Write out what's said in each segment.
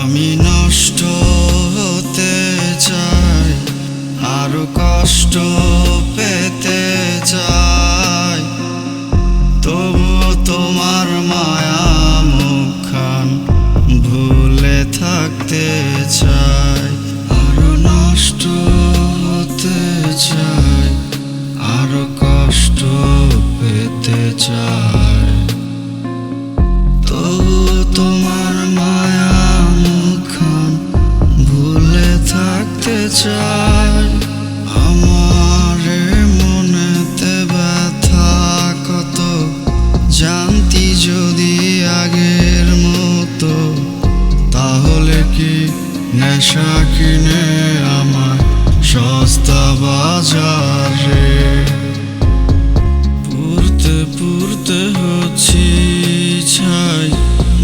আমি নষ্ট হতে চাই, আরো কষ্ট পেতে চাই, তবু তোমার মায়া মুখখান ভুলে থাকতে চাই। আরো নষ্ট হতে চাই, আরো কষ্ট পেতে চাই, তবু তোমার মায়া মুখখান ভুলে থাকতে চাই। আমার মনেতে ব্যথা কত, জানতি যদি আগের মতো, তাহলে কি নেশা কিনে আমার সস্তা বাজারে পুরতে পুরতে হচ্ছি ছাই।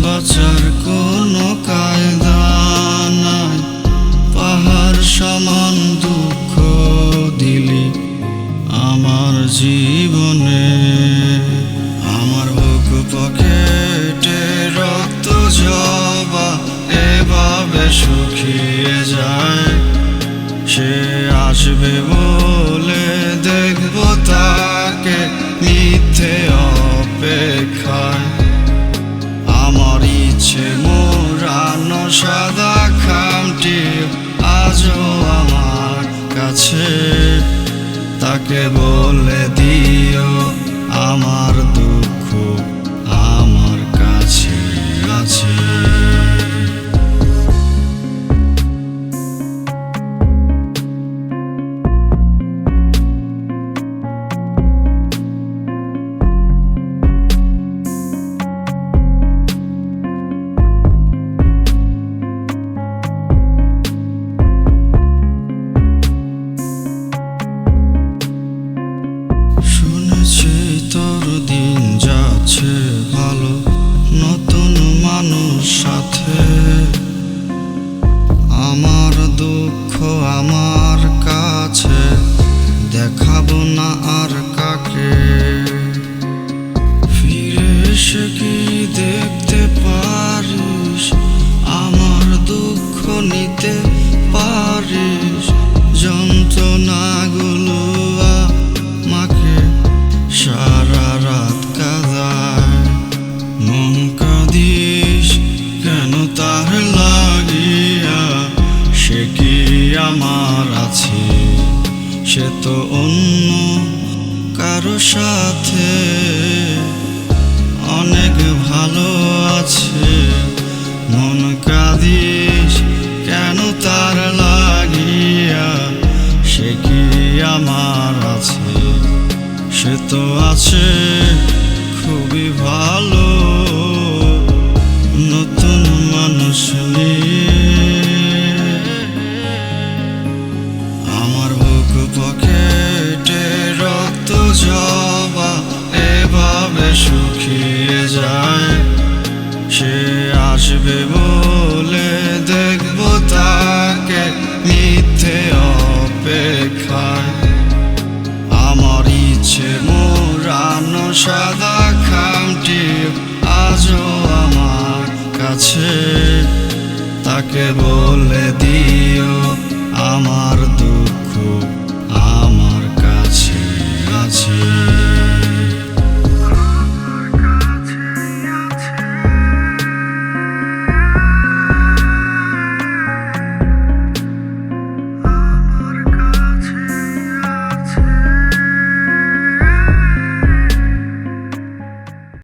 বাঁচার কোনো কায়দা নাই, পাহাড় সমান দুঃখ দিলি আমার জীবনে। আমার বুক পকেটে রক্ত জবা এভাবে শুকিয়ে যায়। সে আসবে বলে দেখব তাকে মিথ্যে অপেক্ষায়। আমার ইচ্ছে মোড়ানো সাদা খামটি আজও আমার কাছে, তাকে বলে দিও আমার দুঃখ আমার কাছে আছে। তোর দিন যাচ্ছে ভালো নতুন মানুষ সাথে। আমার দুঃখ আমার কাছে দেখাবো না আর কাকে। ফিরে এসে কি দেখতে পারিস, আমার দুঃখ নিতে পারিস। যন্ত্রণাগুলো আমাকে সারা রাত কাঁদায়। মন কাঁদিস কেন তার লাগিয়া, সে কি আমার আছে, সে তো অন্য কারো সাথে অনেক ভালো আছে। মন কাঁদিস কেন তার লাগিয়া, সে কি আমার আছে, সে তো আছে খুবই ভালো নতুন মানুষ নিয়ে। আমার বুক পকেটে রক্ত জবা এভাবে শুকিয়ে যায়। সে আসবে বলে দেখব তাকে মিথ্যে অপেক্ষায়। আমার ইচ্ছে মোড়ানো সাদা খামটি আজও আমার কাছে, তাকে বলে